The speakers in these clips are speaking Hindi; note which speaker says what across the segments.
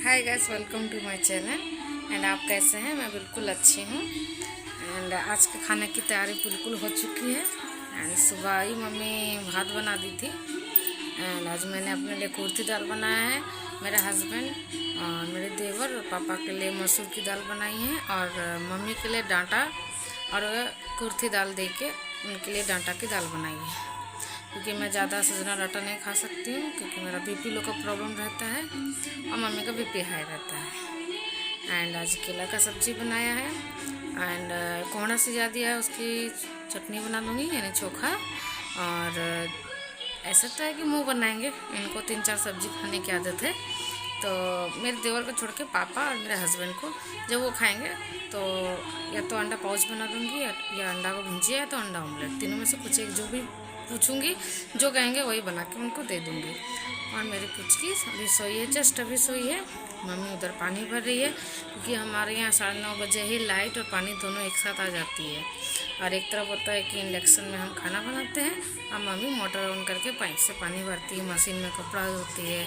Speaker 1: Hi guys, welcome to my channel. And आप कैसे हैं? मैं बिल्कुल अच्छी हूँ। एंड आज के खाने की तैयारी बिल्कुल हो चुकी है। एंड सुबह ही मम्मी भात बना दी थी। एंड आज मैंने अपने लिए कुर्थी दाल बनाया है। मेरे हस्बैंड और मेरे देवर और पापा के लिए मसूर की दाल बनाई है, और मम्मी के लिए डांटा और कुर्थी दाल दे के उनके लिए डांटा की दाल बनाई है। क्योंकि मैं ज़्यादा सजना डाटा नहीं खा सकती हूँ, क्योंकि मेरा बीपी लो का प्रॉब्लम रहता है और मम्मी का बीपी हाई रहता है। एंड आज केला का सब्जी बनाया है। एंड कोहड़ा सिजा दिया है, उसकी चटनी बना लूँगी, यानी चोखा। और ऐसा तो है कि मुँह बनाएंगे, इनको 3-4 सब्जी खाने की आदत है। तो मेरे देवर को छोड़ के पापा और मेरे हस्बैंड को जब वो खाएंगे तो या तो अंडा पाउच बना दूँगी या अंडा को भुंजिया या तो अंडा ऑमलेट, तीनों में से कुछ एक जो भी पूछूंगी, जो कहेंगे वही बना के उनको दे दूँगी। और मेरी पुचकी अभी सोई है, जस्ट अभी सोई है। मम्मी उधर पानी भर रही है, क्योंकि हमारे यहाँ 9:30 बजे ही लाइट और पानी दोनों एक साथ आ जाती है। और एक तरफ होता है कि इंडक्शन में हम खाना बनाते हैं, और मम्मी मोटर ऑन करके पाइप से पानी भरती है, मशीन में कपड़ा धोती है।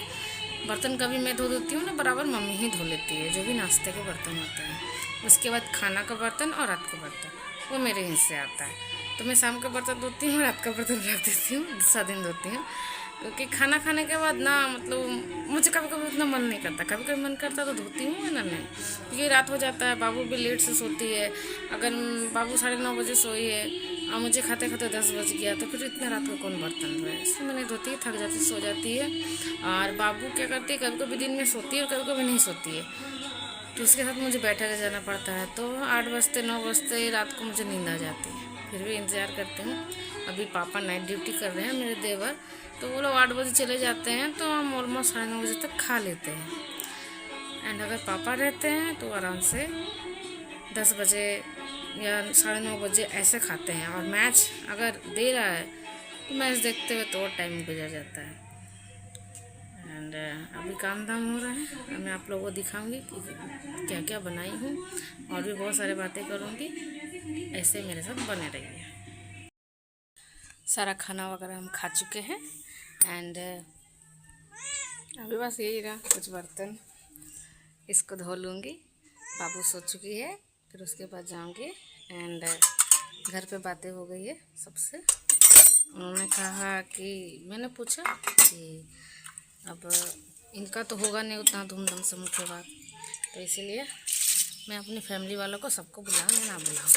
Speaker 1: बर्तन कभी मैं धो देती हूँ ना, बराबर मम्मी ही धो लेती है, जो भी नाश्ते के बर्तन होते हैं। उसके बाद खाना का बर्तन और रात का बर्तन वो मेरे हिस्से आता है। तो मैं शाम का बर्तन धोती हूँ, रात का बर्तन रख देती हूँ, दूसरा दिन धोती हूँ। क्योंकि खाना खाने के बाद ना, मतलब मुझे कभी कभी उतना मन नहीं करता, कभी कभी मन करता तो धोती हूँ ना, नहीं। क्योंकि रात हो जाता है, बाबू भी लेट से सोती है। अगर बाबू 9:30 बजे सोई है और मुझे खाते खाते 10 बज गया, तो फिर इतना रात को कौन बर्तन धोए? इसलिए मैं नहीं धोती, थक जाती, सो जाती है। और बाबू क्या करती है, कभी कभी दिन में सोती है और कभी कभी नहीं सोती है, तो उसके साथ मुझे बैठे रह जाना पड़ता है। तो 8 बजते 9 बजते रात को मुझे नींद आ जाती है, फिर भी इंतज़ार करती हूँ। अभी पापा नाइट ड्यूटी कर रहे हैं मेरे देवर, तो वो लोग 8 बजे चले जाते हैं, तो हम ऑलमोस्ट 9:30 बजे तक खा लेते हैं। एंड अगर पापा रहते हैं तो आराम से 10 बजे या 9:30 बजे ऐसे खाते हैं। और मैच अगर दे रहा है तो मैच देखते हुए तो और टाइम गुजर जाता है। एंड अभी काम धाम हो रहा है, मैं आप लोगों को दिखाऊंगी कि क्या क्या बनाई हूँ, और भी बहुत सारी बातें करूँगी। ऐसे मेरे साथ बने रहिए। सारा खाना वगैरह हम खा चुके हैं। एंड अभी बस यही रहा, कुछ बर्तन इसको धो लूँगी। बाबू सो चुकी है, फिर उसके बाद जाऊँगी। एंड घर पे बातें हो गई है सबसे। उन्होंने कहा कि, मैंने पूछा कि अब इनका तो होगा नहीं उतना धूमधाम से मुख्य बात, तो इसीलिए मैं अपनी फैमिली वालों को सबको बुलाऊँ या ना बुलाऊँ।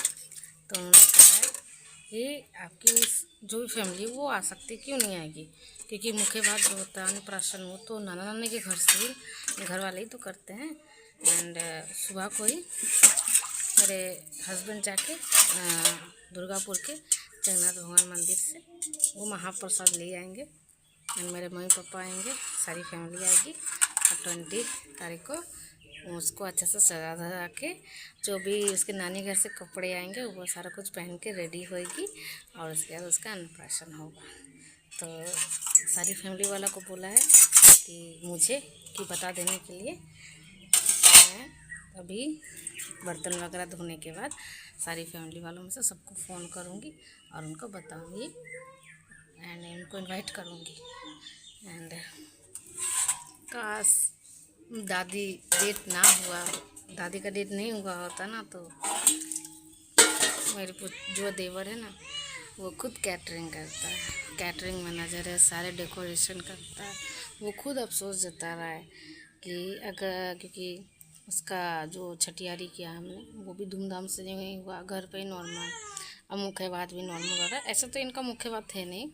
Speaker 1: तो उन्होंने कहा है कि आपकी जो भी फैमिली वो आ सकती, क्यों नहीं आएगी? क्योंकि मुख्य बात जो होता है अन्नप्राशन, वो तो नाना नानी के घर से ही घर वाले ही तो करते हैं। एंड सुबह को ही मेरे हस्बैंड जाके दुर्गापुर के जगन्नाथ भगवान मंदिर से वो महाप्रसाद ले आएंगे। एंड मेरे मम्मी पापा आएंगे, सारी फैमिली आएगी। और 20 तारीख को उसको अच्छे से सजा धजा के, जो भी उसके नानी घर से कपड़े आएंगे वो सारा कुछ पहन के रेडी होएगी, और उसके बाद उसका अन्नप्राशन होगा। तो सारी फैमिली वाला को बोला है कि मुझे कि बता देने के लिए। मैं अभी बर्तन वगैरह धोने के बाद सारी फैमिली वालों में से सबको फ़ोन करूँगी और उनको बताऊँगी एंड उनको इनवाइट करूँगी। एंड काश दादी डेट ना हुआ, दादी का डेट नहीं हुआ होता ना, तो मेरे जो देवर है ना, वो खुद कैटरिंग करता है, कैटरिंग मैनेजर है, सारे डेकोरेशन करता है। वो खुद अफसोस जता रहा है कि अगर, क्योंकि उसका जो छठियारी किया हमने, वो भी धूमधाम से नहीं हुआ, घर पे ही नॉर्मल। अब मुख्य बात भी नॉर्मल हो रहा है। ऐसा तो इनका मुख्य बात है नहीं,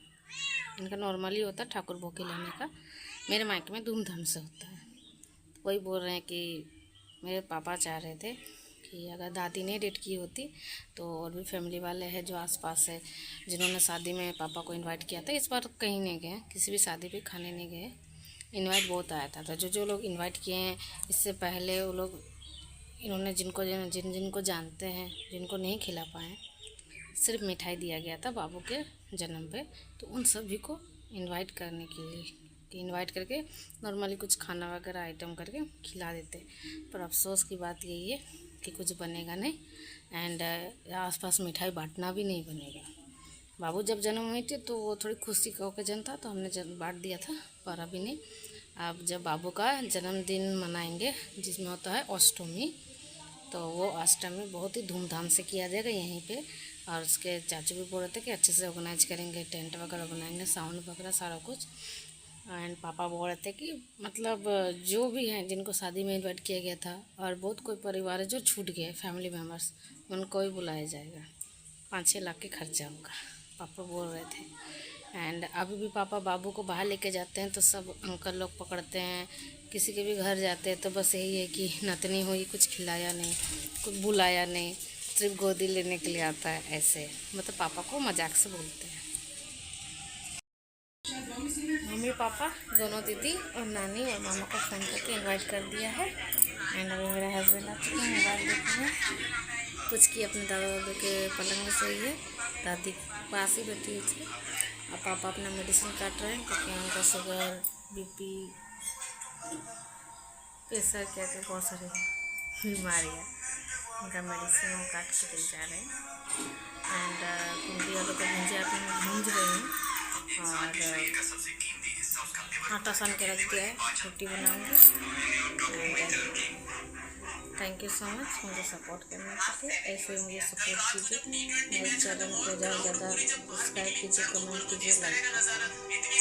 Speaker 1: इनका नॉर्मली होता है ठाकुर भोग लाने का। मेरे मायके में धूमधाम से होता है। वही बोल रहे हैं कि मेरे पापा चाह रहे थे कि अगर दादी ने डेट की होती तो और भी फैमिली वाले हैं जो आसपास है, जिन्होंने शादी में पापा को इनवाइट किया था। इस बार कहीं नहीं गए, किसी भी शादी पे खाने नहीं गए। इनवाइट बहुत आया था, तो जो लोग इनवाइट किए हैं इससे पहले, वो लोग इन्होंने जिनको जानते हैं, जिनको नहीं खिला पाए, सिर्फ मिठाई दिया गया था बाबू के जन्म पे, तो उन सभी को इनवाइट करने के लिए कि इनवाइट करके नॉर्मली कुछ खाना वगैरह आइटम करके खिला देते। पर अफसोस की बात यही है कि कुछ बनेगा नहीं। एंड आसपास मिठाई बांटना भी नहीं बनेगा। बाबू जब जन्म हुई थी तो वो थोड़ी खुशी का ओकेजन था, तो हमने बांट दिया था, पर अभी नहीं। अब जब बाबू का जन्मदिन मनाएंगे जिसमें होता है अष्टमी, तो वो अष्टमी बहुत ही धूमधाम से किया जाएगा यहीं पे। और उसके चाचू भी बोल रहे थे कि अच्छे से ऑर्गेनाइज करेंगे, टेंट वगैरह बनाएंगे, साउंड वगैरह सारा कुछ। एंड पापा बोल रहे थे कि मतलब जो भी हैं जिनको शादी में इन्वाइट किया गया था और बहुत कोई परिवार है जो छूट गए, फैमिली मेम्बर्स, उनको भी बुलाया जाएगा। 5-6 लाख के खर्चा होगा, पापा बोल रहे थे। एंड अभी भी पापा बाबू को बाहर लेके जाते हैं तो सब अंकल लोग पकड़ते हैं, किसी के भी घर जाते हैं तो बस यही है कि नतनी हुई, कुछ खिलाया नहीं, कुछ बुलाया नहीं, सिर्फ गोदी लेने के लिए आता है, ऐसे मतलब पापा को मजाक से बोलते हैं। मम्मी पापा दोनों, दीदी और नानी और मामा को फ़ोन करके इनवाइट कर दिया है। एंड अभी मेरे हस्बैंड आ चुके हैं, मोबाइल देखे हैं। कुछ की अपने दादा दादू के पलंग में सोई है, दादी पास ही बैठी हुई थी। अब पापा अपना मेडिसिन काट रहे हैं क्योंकि उनका शुगर, बीपी, प्रेशर, क्या क्या बहुत सारी बीमारियाँ, उनका मेडिसिन वो काट के दे जा रहे हैं। एंड कुंडी वालों को भुंजिया भूंज रही हूँ और आटा सान के रख दिया है, रोटी बनाऊंगी। थैंक यू सो मच मुझे सपोर्ट करने के लिए, ऐसे ही मुझे सपोर्ट कीजिए, मेरे चैनल को ज़्यादा से ज़्यादा सब्सक्राइब कीजिए, कमेंट कीजिए, लाइक कीजिए।